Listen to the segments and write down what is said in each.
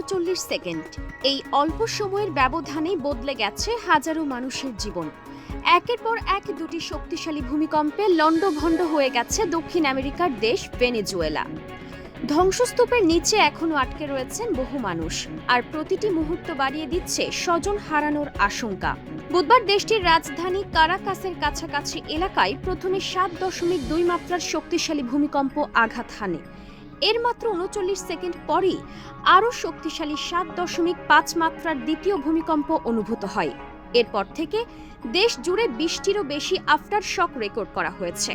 ৩৯ second. এই অল্প সময়ের ব্যবধানেই বদলে গেছে হাজারো মানুষের জীবন। একের পর এক দুটি শক্তিশালী ভূমিকম্পে লণ্ডভণ্ড হয়ে গেছে দক্ষিণ আমেরিকার দেশ ভেনেজুয়েলা। ধ্বংসস্তূপের নিচে এখনো আটকে রয়েছেন বহু মানুষ, আর প্রতিটি মুহূর্ত বাড়িয়ে দিচ্ছে স্বজন হারানোর আশঙ্কা। বুধবার দেশটির রাজধানী কারাকাসের কাছাকাছি এলাকায় প্রথমে ৭.২ মাত্রার শক্তিশালী ভূমিকম্প আঘাত হানে। এর মাত্র ৩৯ সেকেন্ড পরই আরও শক্তিশালী ৭.৫ মাত্রার দ্বিতীয় ভূমিকম্প অনুভূত হয়। এরপর থেকে দেশ জুড়ে ২০টিরও বেশি আফটার শক রেকর্ড করা হয়েছে।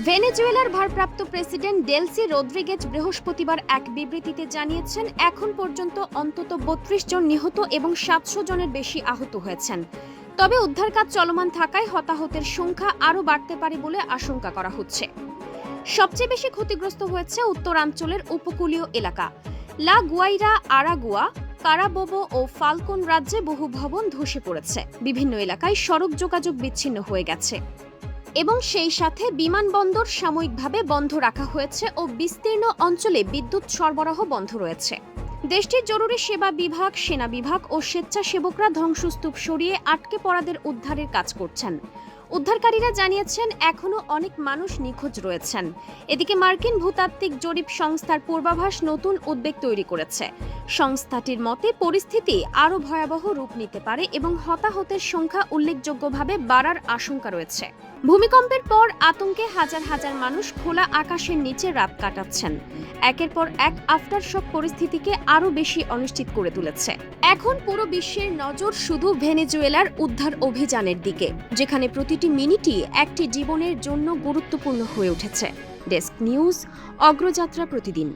ভেনেজুয়েলার ভারপ্রাপ্ত প্রেসিডেন্ট ডেলসি রদ্রিগেজ বৃহস্পতিবার এক বিবৃতিতে জানিয়েছেন, এখন পর্যন্ত অন্তত ৩২ জন নিহত এবং ৭০০ জনের বেশি আহত হয়েছেন। তবে উদ্ধার কাজ চলমান থাকায় হতাহতের সংখ্যা আরও বাড়তে পারে বলে আশঙ্কা করা হচ্ছে। সবচেয়ে বেশি ক্ষতিগ্রস্ত হয়েছে উত্তরাঞ্চলের উপকূলীয় এলাকা। লা গুয়াইরা, আরাগুয়া, কারাবোবো ও ফালকন রাজ্যে বহু ভবন ধসে পড়েছে। বিভিন্ন এলাকায় সড়ক যোগাযোগ বিচ্ছিন্ন হয়ে গেছে এবং সেই সাথে বিমানবন্দর সাময়িকভাবে বন্ধ রাখা হয়েছে ও বিস্তীর্ণ অঞ্চলে বিদ্যুৎ সরবরাহ বন্ধ রয়েছে। দেশটির জরুরি সেবা বিভাগ, সেনা বিভাগ ও স্বেচ্ছাসেবকরা ধ্বংসস্তূপ সরিয়ে আটকে পড়াদের উদ্ধারের কাজ করছেন। উদ্ধারকারীরা জানিয়েছেন, এখনও অনেক মানুষ নিখোঁজ রয়েছেন। এদিকে মার্কিন ভূতাত্ত্বিক জরিপ সংস্থার পূর্বাভাস নতুন উদ্বেগ তৈরি করেছে। সংস্থাটির মতে পরিস্থিতি আরও ভয়াবহ রূপ নিতে পারে এবং হতাহতের সংখ্যা উল্লেখযোগ্যভাবে বাড়ার আশঙ্কা রয়েছে। ভূমিকম্পের পর আতঙ্কে হাজার হাজার মানুষ খোলা আকাশের নিচে রাত কাটাচ্ছেন। একের পর এক আফটার শক পরিস্থিতিকে আরও বেশি অনিশ্চিত করে তুলেছে। এখন পুরো বিশ্বের নজর শুধু ভেনেজুয়েলার উদ্ধার অভিযানের দিকে, যেখানে প্রতিটি মিনিটই একটি জীবনের জন্য গুরুত্বপূর্ণ হয়ে উঠেছে। ডেস্ক নিউজ, অগ্রযাত্রা প্রতিদিন।